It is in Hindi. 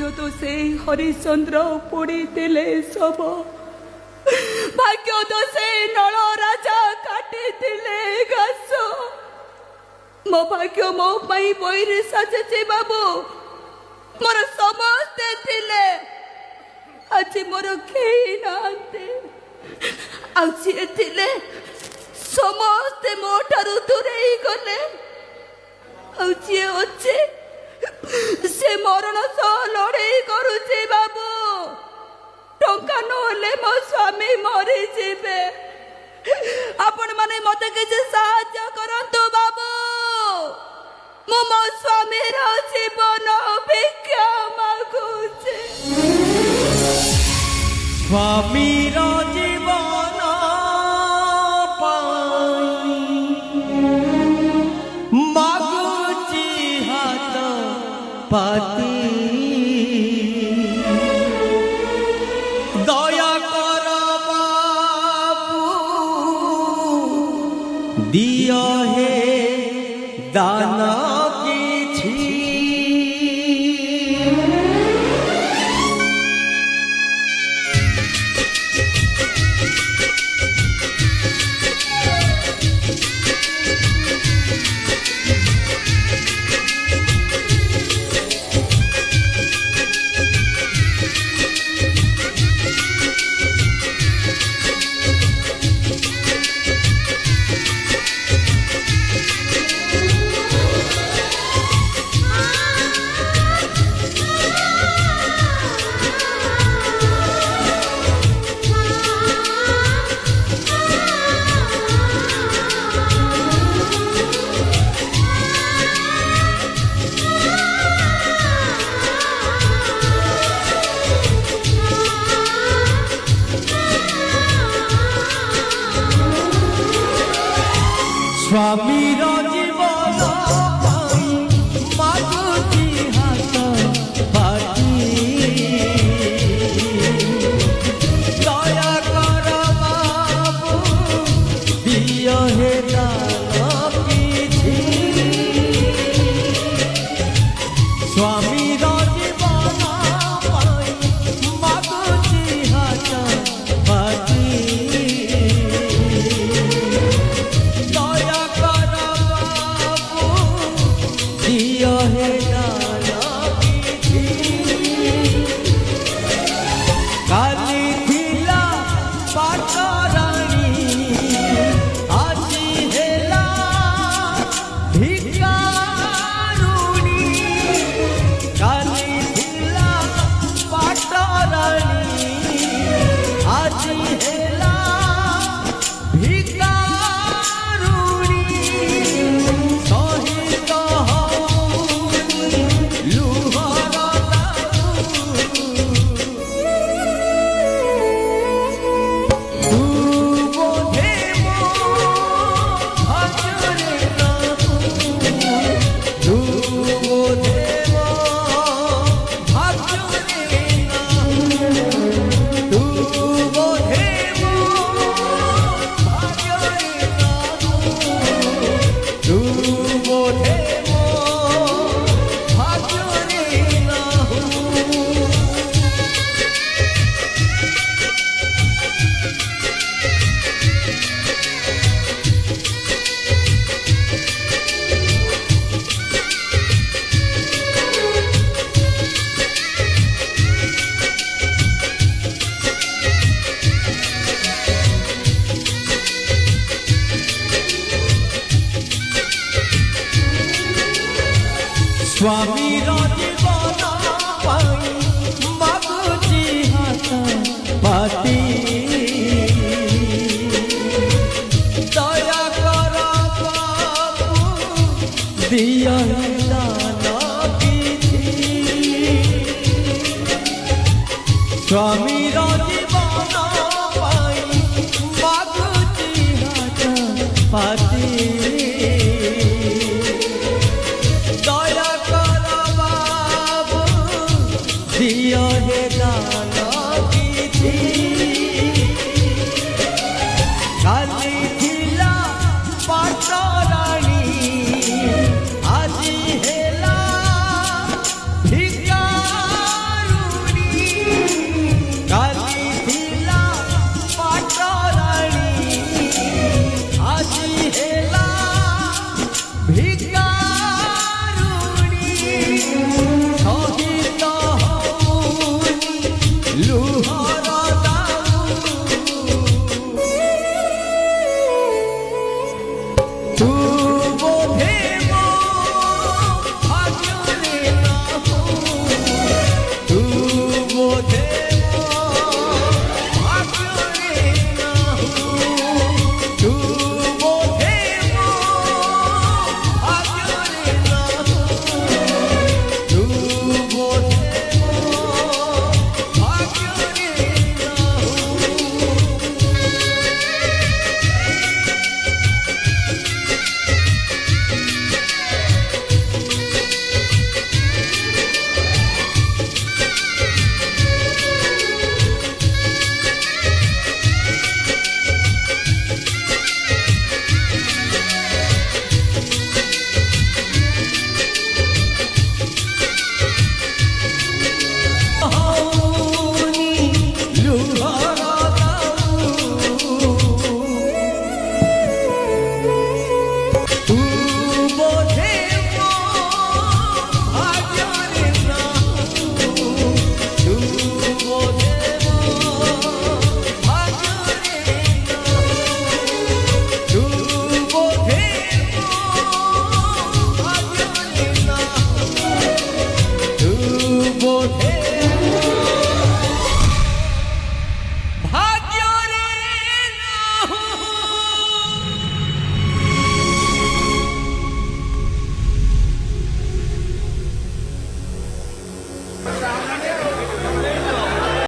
भाग्य तो से हरिश्चंद्र पोड़ी दिले सब भाग्य तो से नल राजा काटी दिले घास मो भाग्य मो पाई बहिरे साजे बाबू मोर समस्ते थिले आज मोर केही नांते आउसी थिले समस्ते मो ठारू दूरेई गले आउसी अच्छे से मरण सह लड़ाई करुचे बाबू टंका नहले मो स्वामी मरी जीवे आपण माने मते किछि साहाय्य करंतु बाबू मो मो स्वामी रो जीवन भिक्षा मागुचे स्वामी रो जीवन पाई मागुची हाथ पाती दया कर बाबू दिया है दाना स्वामी रो जीवन पाई मागुची हाथ पाती दया कर बाबू दिया है दान किछि स्वामी रो जीवन पाई मागुची हाथ पाती स्वामी रो जीवन पाई मागुची हाथ पाती दया कर बाबू दिया दान किछि स्वामी